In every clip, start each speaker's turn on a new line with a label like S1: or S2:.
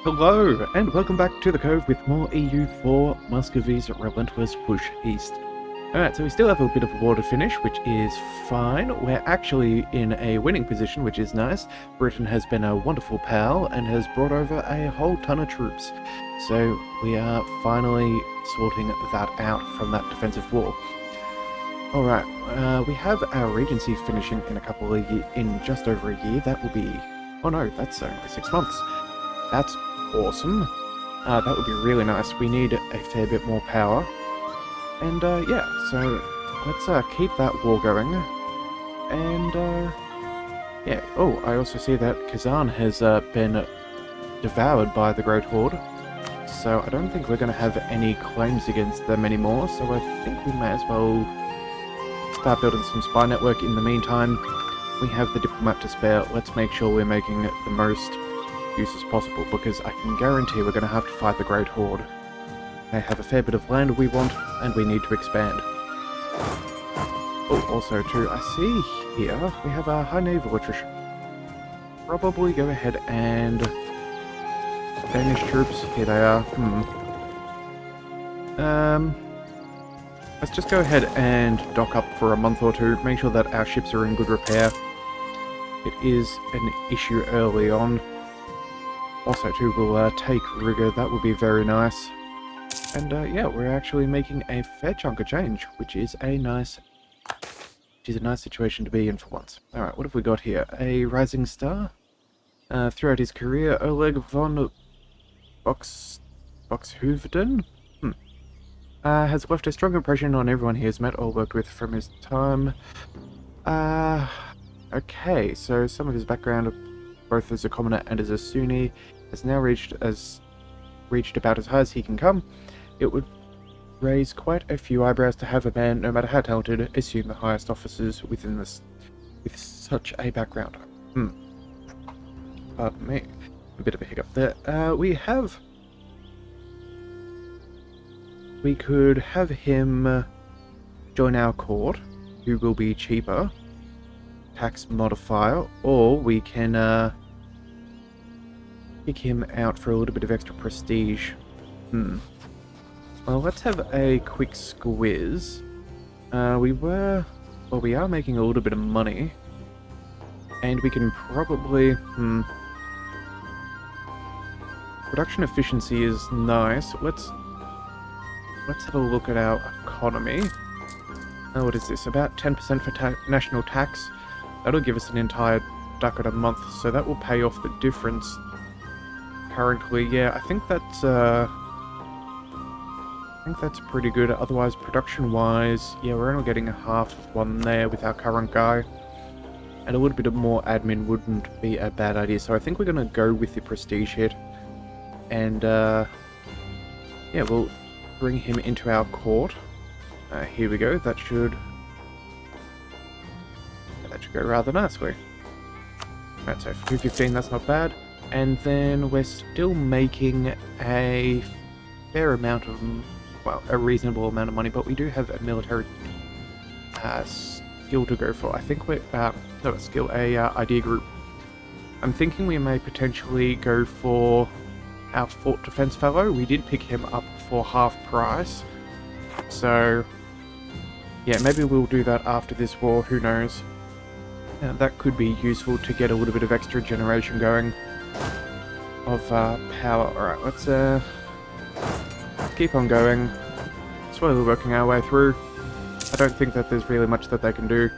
S1: Hello, and welcome back to the Cove with more EU4 Muscovy's relentless push east. Alright, so we still have a bit of a war to finish, which is fine. We're actually in a winning position, which is nice. Britain has been a wonderful pal and has brought over a whole ton of troops. So we are finally sorting that out from that defensive wall. Alright, we have our regency finishing in in just over a year. That will be... oh no, that's only 6 months. That's awesome. That would be really nice. We need a fair bit more power. And yeah, so let's keep that war going. And yeah, oh, I also see that Kazan has been devoured by the Great Horde. So I don't think we're going to have any claims against them anymore. So I think we may as well start building some spy network in the meantime. We have the diplomat to spare. Let's make sure we're making the most use as possible, because I can guarantee we're going to have to fight the Great Horde. They have a fair bit of land we want, and we need to expand. Oh, also too, I see here we have a high naval attrition. Probably go ahead and... Danish troops, here they are. Let's just go ahead and dock up for a month or two, make sure that our ships are in good repair. It is an issue early on. Also too, we'll take rigor, that would be very nice. And yeah, we're actually making a fair chunk of change, which is a nice situation to be in for once. Alright, what have we got here? A rising star? Throughout his career, Oleg von Boxhoevden has left a strong impression on everyone he has met or worked with from his time. Okay, so some of his background, both as a commoner and as a Sunni, has now reached about as high as he can come. It would raise quite a few eyebrows to have a man, no matter how talented, assume the highest offices within this with such a background. Pardon me, a bit of a hiccup there. We could have him join our court, who will be cheaper, tax modifier, or we can kick him out for a little bit of extra prestige. Well, let's have a quick squiz. We are making a little bit of money, and we can probably, production efficiency is nice. Let's have a look at our economy. What is this? About 10% for national tax. That'll give us an entire ducat a month, so that will pay off the difference. Currently, yeah, I think that's pretty good. Otherwise, production-wise, yeah, we're only getting half of one there with our current guy. And a little bit of more admin wouldn't be a bad idea. So I think we're going to go with the prestige hit. And, yeah, we'll bring him into our court. Here we go. That should go rather nicely. Right, so 215, that's not bad. And then we're still making a fair amount of, well, a reasonable amount of money, but we do have a military skill to go for. I think we're, not a skill, idea group. I'm thinking we may potentially go for our fort defense fellow. We did pick him up for half price. So, yeah, maybe we'll do that after this war, who knows. That could be useful to get a little bit of extra generation going of power. Alright, let's keep on going. Slowly working our way through. I don't think that there's really much that they can do.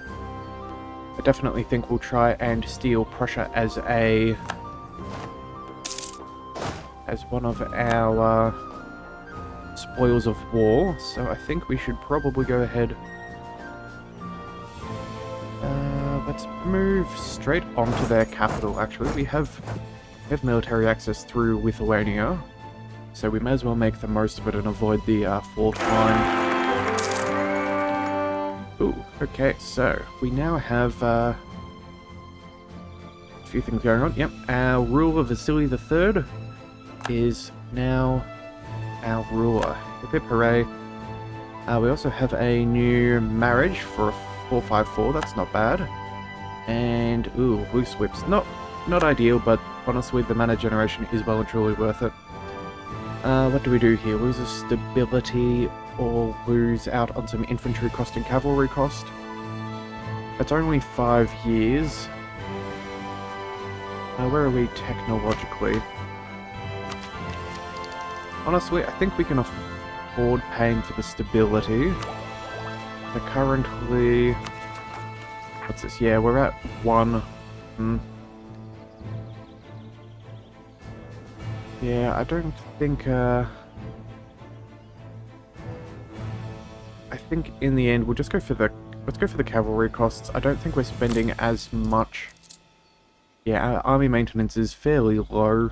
S1: I definitely think we'll try and steal Prussia as one of our spoils of war. So I think we should probably go ahead. Let's move straight onto their capital, actually. We have military access through Lithuania, so we may as well make the most of it and avoid the fault line. Ooh, okay, so we now have a few things going on. Yep, our ruler Vasily III is now our ruler. Hip hip hooray. We also have a new marriage for a 454, that's not bad. And, ooh, loose whips. Not ideal, but honestly, the mana generation is well and truly worth it. What do we do here? Lose a stability or lose out on some infantry cost and cavalry cost. It's only 5 years. Where are we technologically? Honestly, I think we can afford paying for the stability. We're currently... What's this? Yeah, we're at 1. Yeah, I don't think... I think in the end we'll just go for the... Let's go for the cavalry costs. I don't think we're spending as much. Yeah, our army maintenance is fairly low.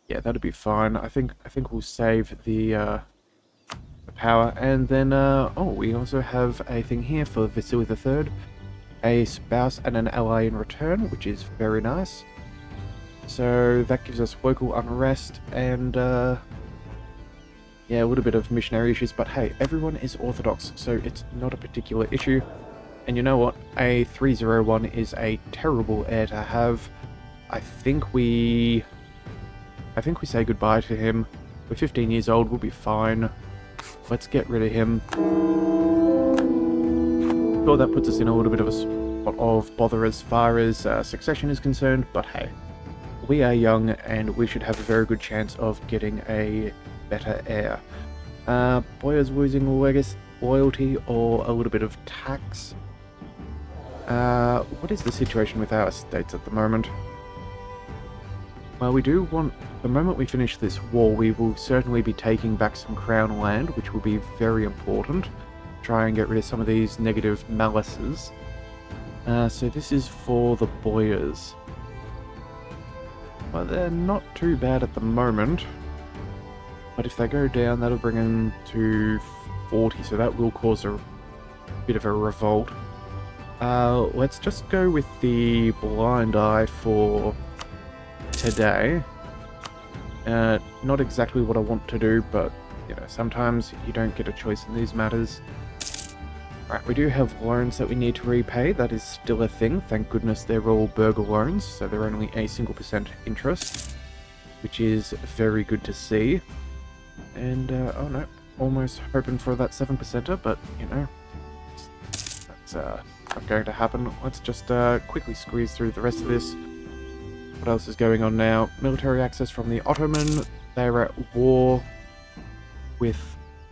S1: Yeah, that'd be fine. I think we'll save the power. And then, oh, we also have a thing here for Vasily III. A spouse and an ally in return, which is very nice. So that gives us local unrest and, yeah, a little bit of missionary issues. But hey, everyone is Orthodox, so it's not a particular issue. And you know what? A 301 is a terrible heir to have. I think we say goodbye to him. We're 15 years old, we'll be fine. Let's get rid of him. Sure, that puts us in a little bit of a spot of bother as far as succession is concerned, but hey, we are young and we should have a very good chance of getting a better heir. Boyers losing loyalty or a little bit of tax. What is the situation with our estates at the moment? Well, we do want... The moment we finish this war, we will certainly be taking back some crown land, which will be very important. Try and get rid of some of these negative malices. So this is for the boyars. Well, they're not too bad at the moment. But if they go down, that'll bring them to 40, so that will cause a bit of a revolt. Let's just go with the blind eye for today. Not exactly what I want to do, but, you know, sometimes you don't get a choice in these matters. Right, we do have loans that we need to repay. That is still a thing. Thank goodness they're all burger loans, so they're only a single % interest, which is very good to see. And, oh no, almost hoping for that 7%er, but, you know, that's not going to happen. Let's just quickly squeeze through the rest of this. What else is going on now? Military access from the Ottoman. They're at war with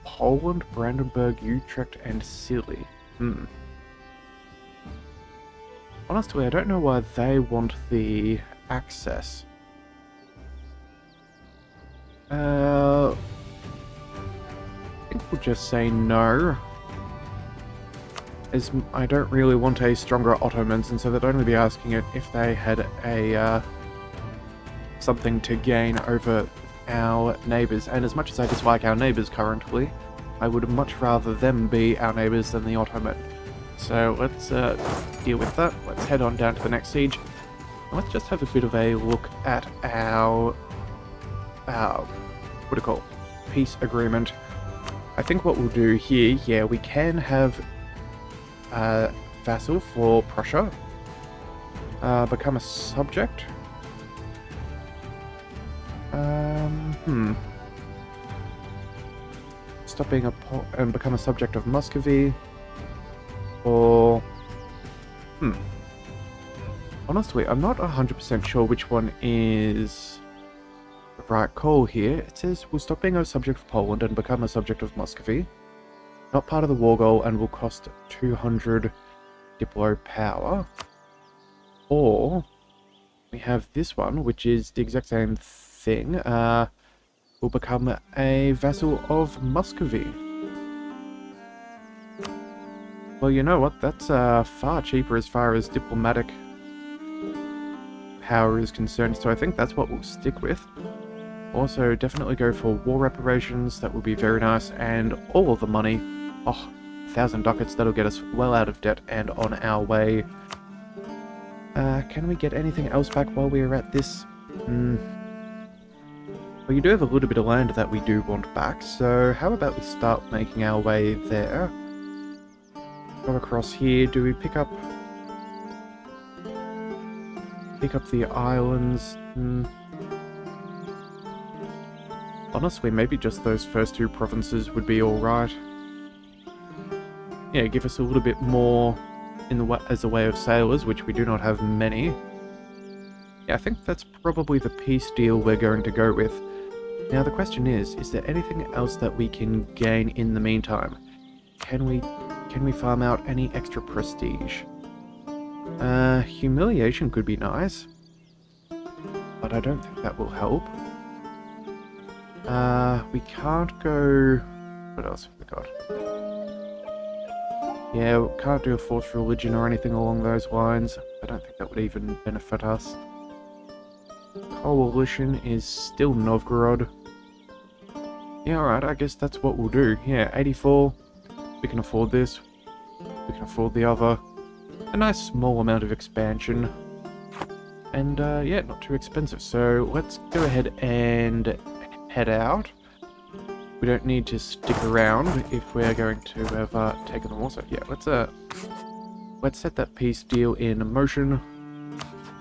S1: Poland, Brandenburg, Utrecht, and Scilly. Honestly, I don't know why they want the access. I think we'll just say no. As I don't really want a stronger Ottomans, and so they'd only be asking it if they had a something to gain over our neighbours. And as much as I dislike our neighbours currently, I would much rather them be our neighbours than the Ottoman. So let's deal with that. Let's head on down to the next siege. Let's just have a bit of a look at our what do you call it? Peace agreement. I think what we'll do here, yeah, we can have vassal for Prussia. Become a subject. Stop being and become a subject of Muscovy. Or... Honestly, I'm not 100% sure which one is the right call here. It says we'll stop being a subject of Poland and become a subject of Muscovy. Not part of the war goal and will cost 200 Diplo power. Or we have this one, which is the exact same thing. Will become a vassal of Muscovy. Well, you know what? That's far cheaper as far as diplomatic power is concerned, so I think that's what we'll stick with. Also, definitely go for war reparations. That would be very nice, and all of the money. Oh, 1,000 ducats, that'll get us well out of debt and on our way. Can we get anything else back while we are at this? Well, you do have a little bit of land that we do want back, so how about we start making our way there? Go across here. Do we pick up... Pick up the islands. Honestly, maybe just those first two provinces would be alright. Yeah, give us a little bit more as a way of sailors, which we do not have many. Yeah, I think that's probably the peace deal we're going to go with. Now the question is there anything else that we can gain in the meantime? Can we farm out any extra prestige? Humiliation could be nice, but I don't think that will help. We can't go... What else have we got? Yeah, we can't do a forced religion or anything along those lines. I don't think that would even benefit us. Coalition is still Novgorod. Yeah, alright, I guess that's what we'll do. Yeah, 84. We can afford this. We can afford the other. A nice small amount of expansion. And, yeah, not too expensive. So, let's go ahead and head out. We don't need to stick around if we're going to have taken them also. Yeah, let's set that peace deal in motion.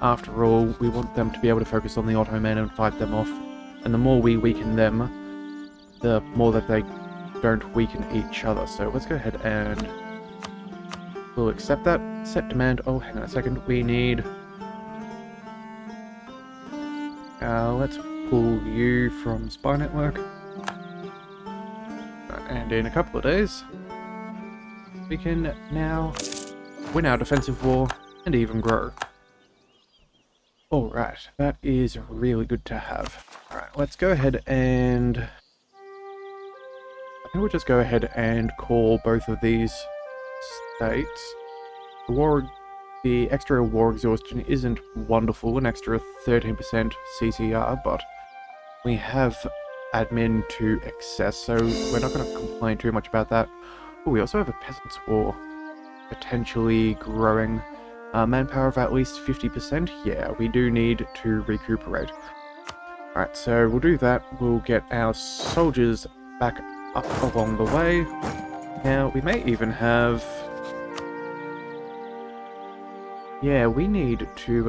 S1: After all, we want them to be able to focus on the Ottoman and fight them off. And the more we weaken them, the more that they don't weaken each other. So let's go ahead and we'll accept that. Set demand. Oh, hang on a second. We need... let's pull you from Spy Network. And in a couple of days, we can now win our defensive war and even grow. Alright, that is really good to have. Alright, let's go ahead and... I think we'll just go ahead and call both of these states. The extra war exhaustion isn't wonderful, an extra 13% CCR, but we have admin to excess, so we're not going to complain too much about that. Oh, we also have a peasants' war potentially growing. Manpower of at least 50%. Yeah, we do need to recuperate. Alright, so we'll do that. We'll get our soldiers back up along the way. Now, we may even have... Yeah, we need to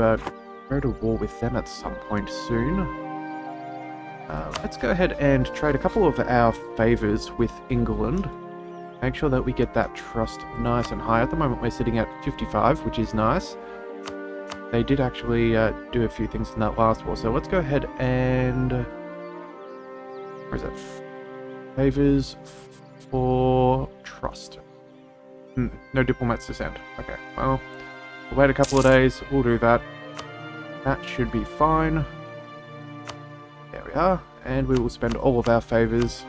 S1: go to war with them at some point soon. Let's go ahead and trade a couple of our favours with England. Make sure that we get that trust nice and high. At the moment we're sitting at 55, which is nice. They did actually do a few things in that last war, so let's go ahead and... Where is it? Favours for trust. No diplomats to send. Okay, well, we'll wait a couple of days, we'll do that. That should be fine. There we are, and we will spend all of our favours.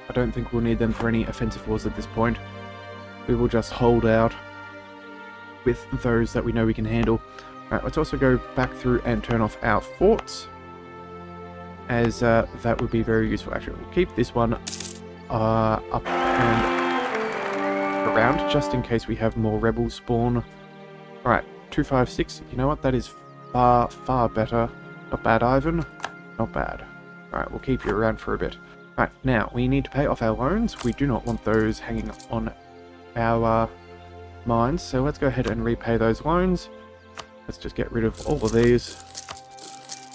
S1: I don't think we'll need them for any offensive wars at this point. We will just hold out with those that we know we can handle. Alright, let's also go back through and turn off our forts, as that would be very useful. Actually, we'll keep this one up and around, just in case we have more rebels spawn. Alright, 256, you know what, that is far, far better. Not bad, Ivan. Not bad. Alright, we'll keep you around for a bit. Alright, now, we need to pay off our loans. We do not want those hanging on our mines, so let's go ahead and repay those loans. Let's just get rid of all of these,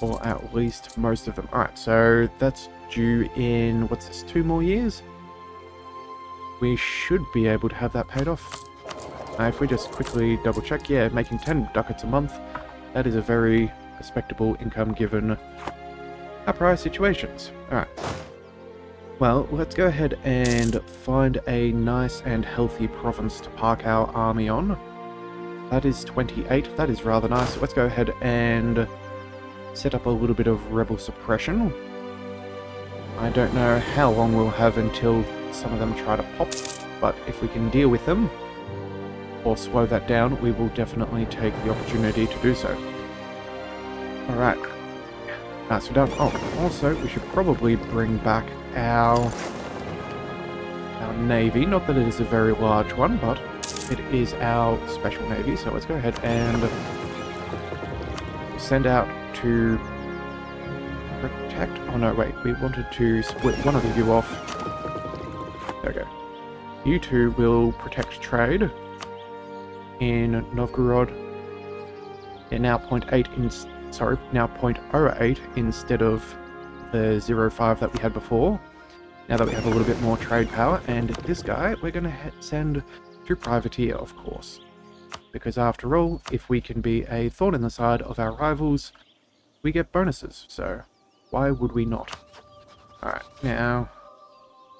S1: or at least most of them. Alright, so that's due in, what's this, 2 more years? We should be able to have that paid off. If we just quickly double check, yeah, making 10 ducats a month, that is a very respectable income given our prior situations. Alright. Well, let's go ahead and find a nice and healthy province to park our army on. That is 28. That is rather nice. Let's go ahead and set up a little bit of rebel suppression. I don't know how long we'll have until some of them try to pop, but if we can deal with them or slow that down, we will definitely take the opportunity to do so. Alright. Nice, we're done. Oh, also, we should probably bring back our navy. Not that it is a very large one, but it is our special navy. So let's go ahead and send out to protect... Oh no, wait. We wanted to split one of you off. There we go. You two will protect trade in Novgorod. Yeah, now 0.8 now 0.08 instead of the 0.5 that we had before. Now that we have a little bit more trade power, and this guy we're going to send to privateer, of course. Because after all, if we can be a thorn in the side of our rivals, we get bonuses, so why would we not? Alright, now,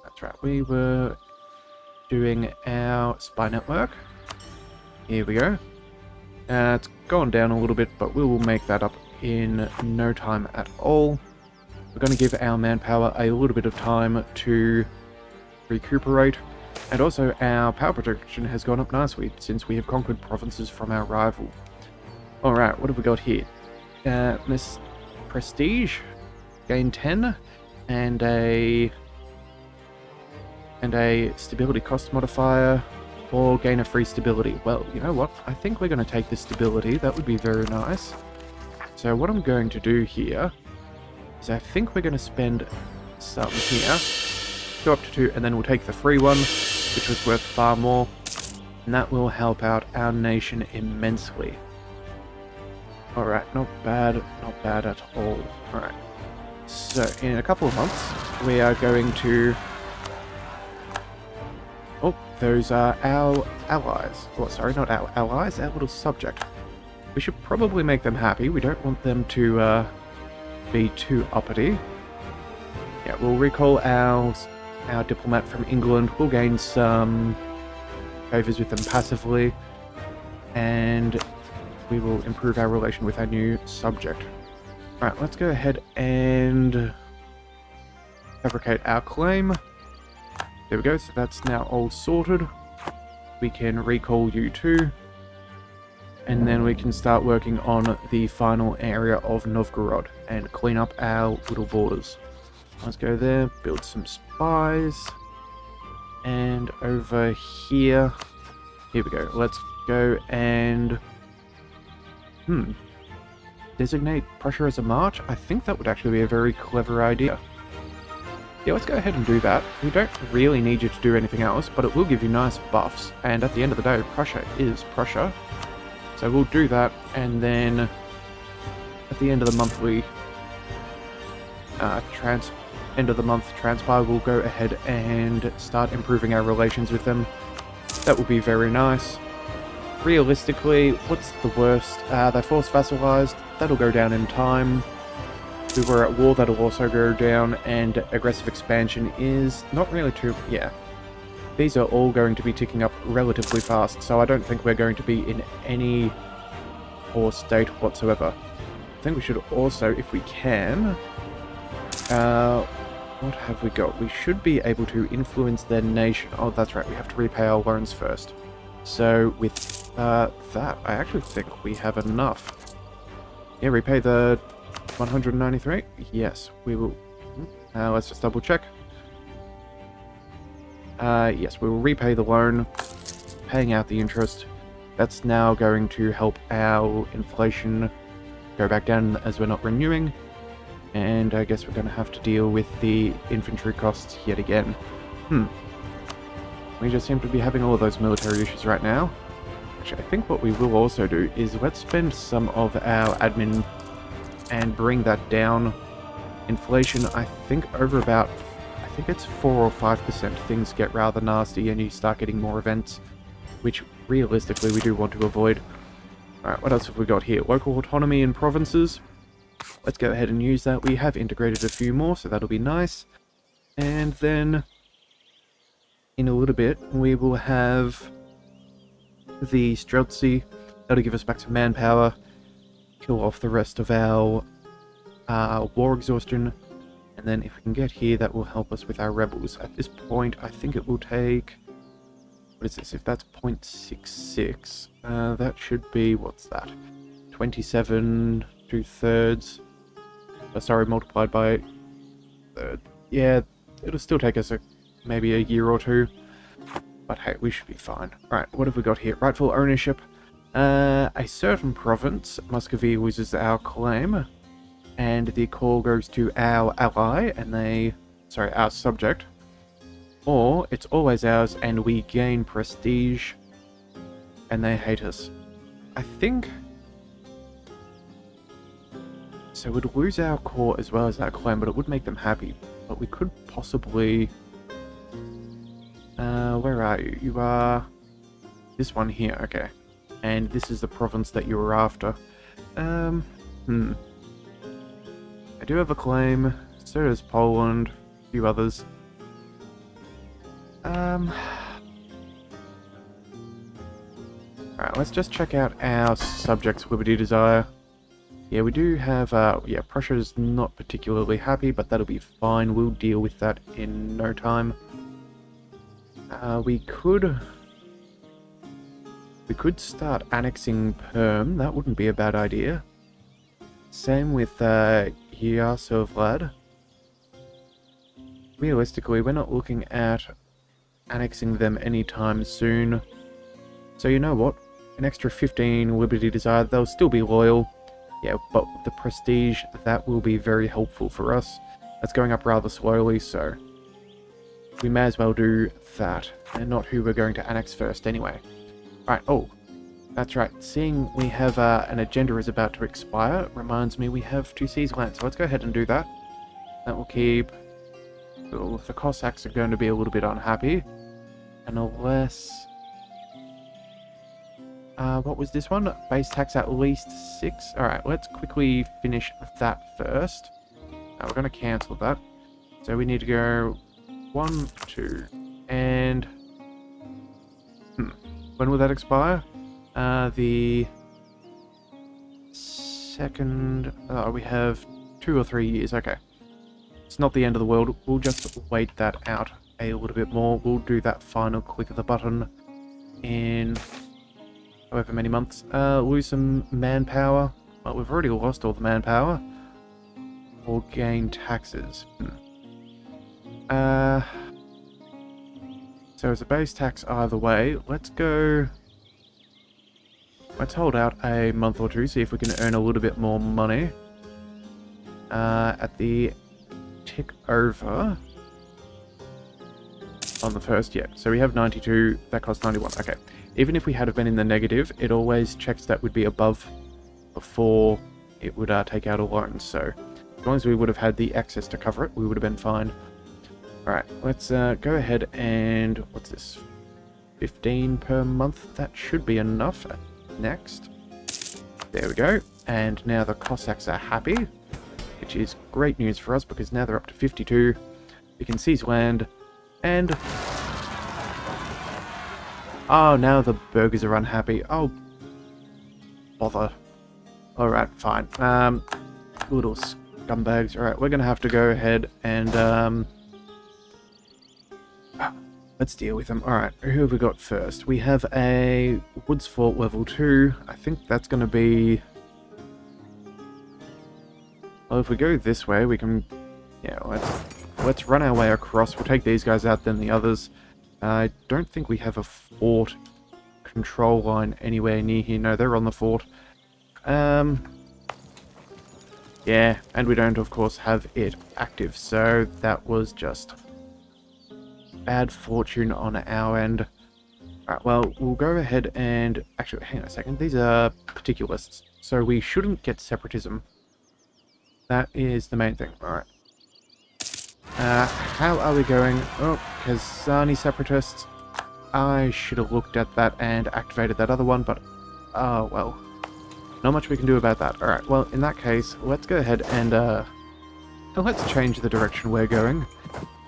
S1: that's right, we were doing our spy network. Here we go. It's gone down a little bit, but we will make that up in no time at all. We're going to give our manpower a little bit of time to recuperate, and also our power production has gone up nicely since we have conquered provinces from our rival. Alright, what have we got here? Miss Prestige, gain 10, and a stability cost modifier, or gain a free stability. Well, you know what? I think we're going to take the stability. That would be very nice. So what I'm going to do here is I think we're going to spend some here, go up to 2, and then we'll take the free one, which was worth far more, and that will help out our nation immensely. Alright, not bad at all. Alright, so in a couple of months, we are going to... Oh, those are our allies. Oh, sorry, not our allies, our little subject. We should probably make them happy. We don't want them to be too uppity. Yeah, we'll recall our diplomat from England. We'll gain some favors with them passively, and we will improve our relation with our new subject. Alright, let's go ahead and fabricate our claim. There we go, so that's now all sorted. We can recall you too, and then we can start working on the final area of Novgorod and clean up our little borders. Let's go there, build some spies, and over here we go. Let's go and designate Prussia as a march. I think that would actually be a very clever idea. Yeah, let's go ahead and do that. We don't really need you to do anything else, but it will give you nice buffs, and at the end of the day, Prussia is Prussia. So we'll do that, and then at the end of the monthly end of the month transpire, we'll go ahead and start improving our relations with them. That will be very nice. Realistically, what's the worst? They're force vassalized. That'll go down in time. We were at war, that'll also go down, and aggressive expansion is not really too... yeah. These are all going to be ticking up relatively fast, so I don't think we're going to be in any poor state whatsoever. I think we should also, if we can... what have we got? We should be able to influence their nation. Oh, that's right, we have to repay our loans first. So with that, I actually think we have enough. Yeah, repay the 193? Yes, we will. Let's just double check. Yes, we will repay the loan, paying out the interest. That's now going to help our inflation go back down as we're not renewing. And I guess we're going to have to deal with the infantry costs yet again. We just seem to be having all of those military issues right now. Actually, I think what we will also do is let's spend some of our admin and bring that down. Inflation, I think over about, I think it's 4 or 5%, things get rather nasty and you start getting more events, which realistically we do want to avoid. Alright, what else have we got here? Local autonomy in provinces. Let's go ahead and use that. We have integrated a few more, so that'll be nice. And then, in a little bit, we will have the Streltsy. That'll give us back some manpower, kill off the rest of our war exhaustion, and then if we can get here, that will help us with our rebels. At this point, I think it will take... what is this? If that's 0.66, that should be... what's that? 27 2/3. Sorry, multiplied by... yeah, it'll still take us maybe a year or two. But hey, we should be fine. Right, what have we got here? Rightful ownership. A certain province, Muscovy, loses our claim, and the call goes to our ally, and they... sorry, our subject. Or, it's always ours, and we gain prestige, and they hate us. I think So we'd lose our core as well as that claim, but it would make them happy. But we could possibly... where are you? You are... this one here, okay. And this is the province that you were after. I do have a claim, so does Poland, a few others. Alright, let's just check out our subjects' liberty desire. Yeah, we do have, yeah, Prussia's not particularly happy, but that'll be fine. We'll deal with that in no time. We could start annexing Perm. That wouldn't be a bad idea. Same with, Vlad. Realistically, we're not looking at annexing them anytime soon. So you know what? An extra 15 Liberty Desire, they'll still be loyal. Yeah, but with the prestige, that will be very helpful for us. That's going up rather slowly, so we may as well do that, and not who we're going to annex first anyway. Alright, oh, that's right. Seeing we have an agenda is about to expire, reminds me we have to seize land, so let's go ahead and do that. That will keep... well, the Cossacks are going to be a little bit unhappy, and unless... what was this one? Base tax at least 6. Alright, let's quickly finish that first. We're going to cancel that. So we need to go 1, 2, and... when will that expire? The second... we have 2 or 3 years, okay. It's not the end of the world. We'll just wait that out a little bit more. We'll do that final click of the button in... however many months. Lose some manpower. Well, we've already lost all the manpower. Or gain taxes. So it's a base tax either way. Let's go... let's hold out a month or two, see if we can earn a little bit more money. At the tick over... on the first, yeah. So we have 92, that costs 91, okay. Even if we had been in the negative, it always checks that would be above before it would take out a loan. So as long as we would have had the excess to cover it, we would have been fine. Alright, let's go ahead and... what's this? 15 per month? That should be enough. Next. There we go. And now the Cossacks are happy, which is great news for us because now they're up to 52. We can seize land and... oh, now the burghers are unhappy. Oh, bother. Alright, fine. Little scumbags. Alright, we're gonna have to go ahead and, let's deal with them. Alright, who have we got first? We have a Woods Fort level 2. I think that's gonna be... well, if we go this way, we can... yeah, let's run our way across. We'll take these guys out, then the others. I don't think we have a fort control line anywhere near here. No, they're on the fort. Yeah, and we don't, of course, have it active, so that was just bad fortune on our end. Alright, well, we'll go ahead and... actually, hang on a second. These are particularists, so we shouldn't get separatism. That is the main thing. Alright. How are we going? Oh, Kazani separatists. I should have looked at that and activated that other one, but... oh, well. Not much we can do about that. Alright, well, in that case, let's go ahead and, let's change the direction we're going.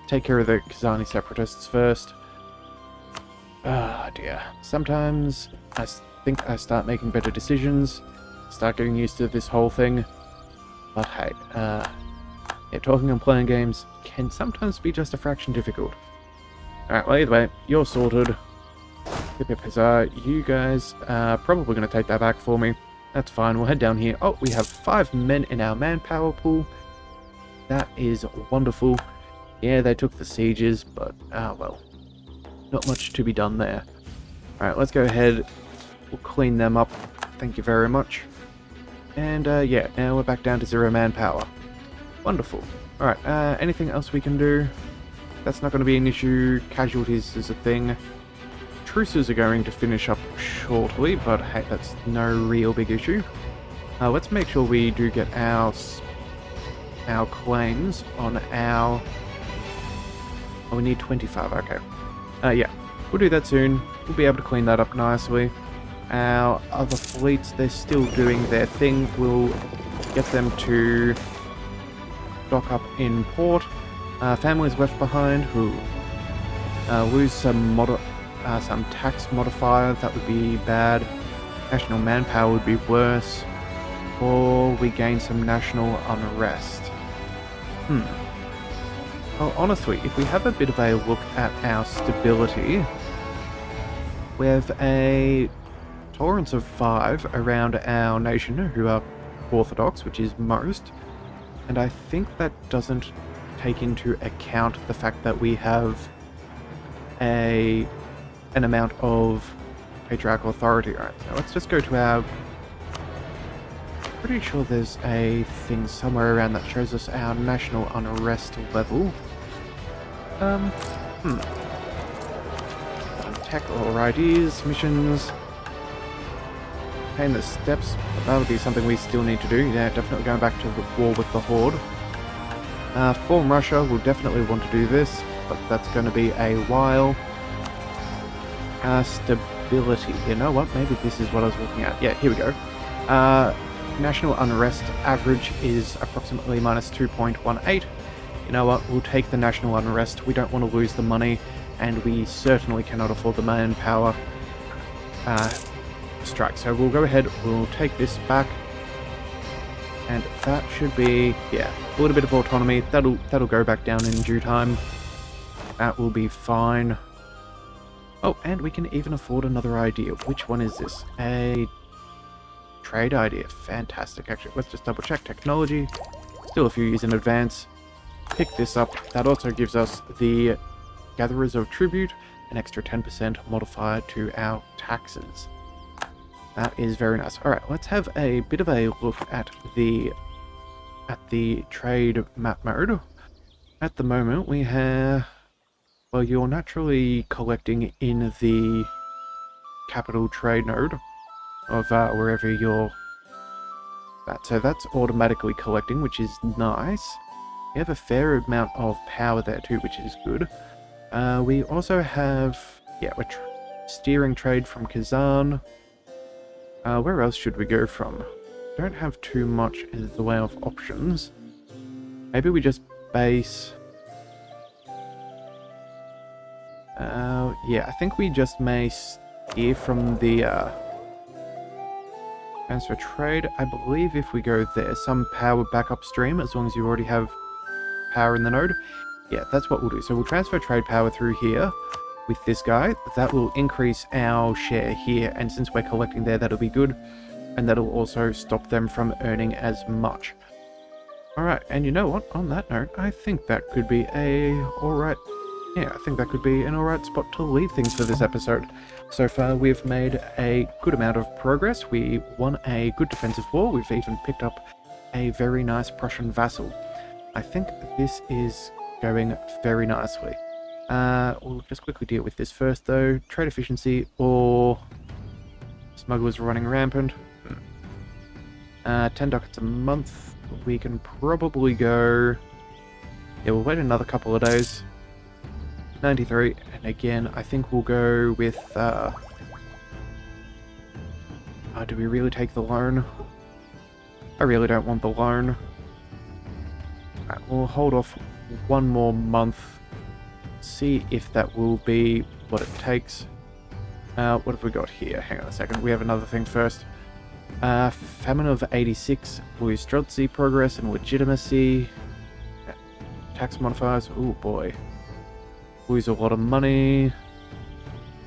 S1: Take care of the Kazani separatists first. Ah, dear. Sometimes I think I start making better decisions, start getting used to this whole thing. But hey, yeah, talking and playing games can sometimes be just a fraction difficult. Alright, well, either way, you're sorted. Hip hip huzzah. You guys are probably going to take that back for me. That's fine, we'll head down here. Oh, we have 5 men in our manpower pool. That is wonderful. Yeah, they took the sieges, but, well, not much to be done there. Alright, let's go ahead. We'll clean them up. Thank you very much. And, yeah, now we're back down to 0 manpower. Wonderful. Alright, anything else we can do? That's not going to be an issue. Casualties is a thing. Truces are going to finish up shortly, but hey, that's no real big issue. Let's make sure we do get our claims on our... Oh, we need 25, okay. Yeah, we'll do that soon. We'll be able to clean that up nicely. Our other fleets, they're still doing their thing. We'll get them to dock up in port. Families left behind who lose some tax modifier, that would be bad. National manpower would be worse. Or we gain some national unrest. Well, honestly, if we have a bit of a look at our stability, we have a tolerance of 5 around our nation who are Orthodox, which is most, and I think that doesn't take into account the fact that we have an amount of patriarchal authority. Alright, so let's just go to our... Pretty sure there's a thing somewhere around that shows us our national unrest level. Tech or ideas, missions. Paying the steps, that'll be something we still need to do. Yeah, definitely going back to the war with the Horde. Form Russia, we'll definitely want to do this, but that's going to be a while. Stability, you know what, maybe this is what I was looking at. Yeah, here we go. National unrest average is approximately minus 2.18. You know what, we'll take the national unrest. We don't want to lose the money, and we certainly cannot afford the manpower strike. So we'll go ahead, we'll take this back, and that should be, yeah, a little bit of autonomy. That'll go back down in due time. That will be fine. Oh, and we can even afford another idea. Which one is this? A trade idea. Fantastic. Actually, let's just double check. Technology. Still a few years in advance. Pick this up. That also gives us the Gatherers of Tribute, an extra 10% modifier to our taxes. That is very nice. Alright, let's have a bit of a look at the trade map mode. At the moment, we have... Well, you're naturally collecting in the capital trade node of wherever you're at. So that's automatically collecting, which is nice. We have a fair amount of power there too, which is good. We also have... Yeah, we're steering trade from Kazan. Where else should we go from? Don't have too much in the way of options. Maybe we just base... yeah, I think we just may steer from the transfer trade. I believe if we go there, some power back upstream, as long as you already have power in the node. Yeah, that's what we'll do. So we'll transfer trade power through here with this guy. That will increase our share here, and since we're collecting there, that'll be good. And that'll also stop them from earning as much. Alright, and you know what? On that note, I think that could be a alright... Yeah, I think that could be an alright spot to leave things for this episode. So far, we've made a good amount of progress. We won a good defensive war. We've even picked up a very nice Prussian vassal. I think this is going very nicely. We'll just quickly deal with this first, though. Trade efficiency or smugglers running rampant. 10 ducats a month. We can probably go... Yeah, we'll wait another couple of days. 93, and again, I think we'll go with, do we really take the loan? I really don't want the loan. Right, we'll hold off one more month, see if that will be what it takes. What have we got here? Hang on a second, we have another thing first. Famine of 86, Streltsy progress and legitimacy. Tax modifiers, oh boy. Lose a lot of money.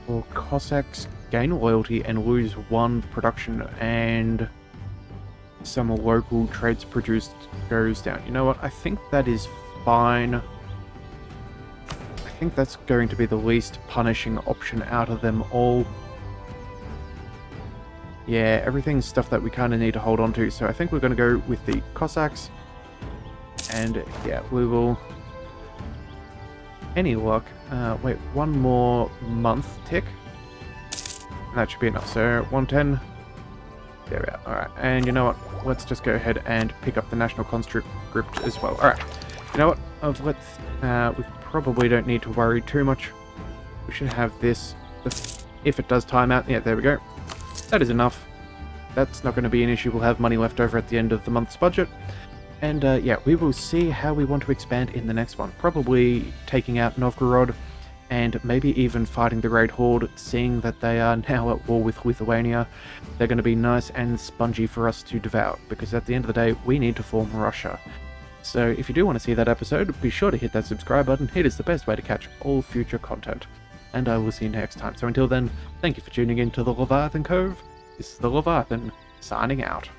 S1: Or Cossacks gain loyalty and lose 1 production, and some local trades produced goes down. You know what? I think that is fine. I think that's going to be the least punishing option out of them all. Yeah, everything's stuff that we kind of need to hold on to, so I think we're going to go with the Cossacks. And yeah, we will... Any luck? Wait, one more month tick. And that should be enough. So 110. There we are. Alright, and you know what? let's just go ahead and pick up the national conscript as well. Alright, you know what? We probably don't need to worry too much. We should have this. If it does time out, yeah, there we go. That is enough. That's not going to be an issue. We'll have money left over at the end of the month's budget. And yeah, we will see how we want to expand in the next one. Probably taking out Novgorod and maybe even fighting the Great Horde, seeing that they are now at war with Lithuania. They're going to be nice and spongy for us to devour, because at the end of the day, we need to form Russia. So if you do want to see that episode, be sure to hit that subscribe button. It is the best way to catch all future content. And I will see you next time. So until then, thank you for tuning in to the Leviathan Cove. This is the Leviathan, signing out.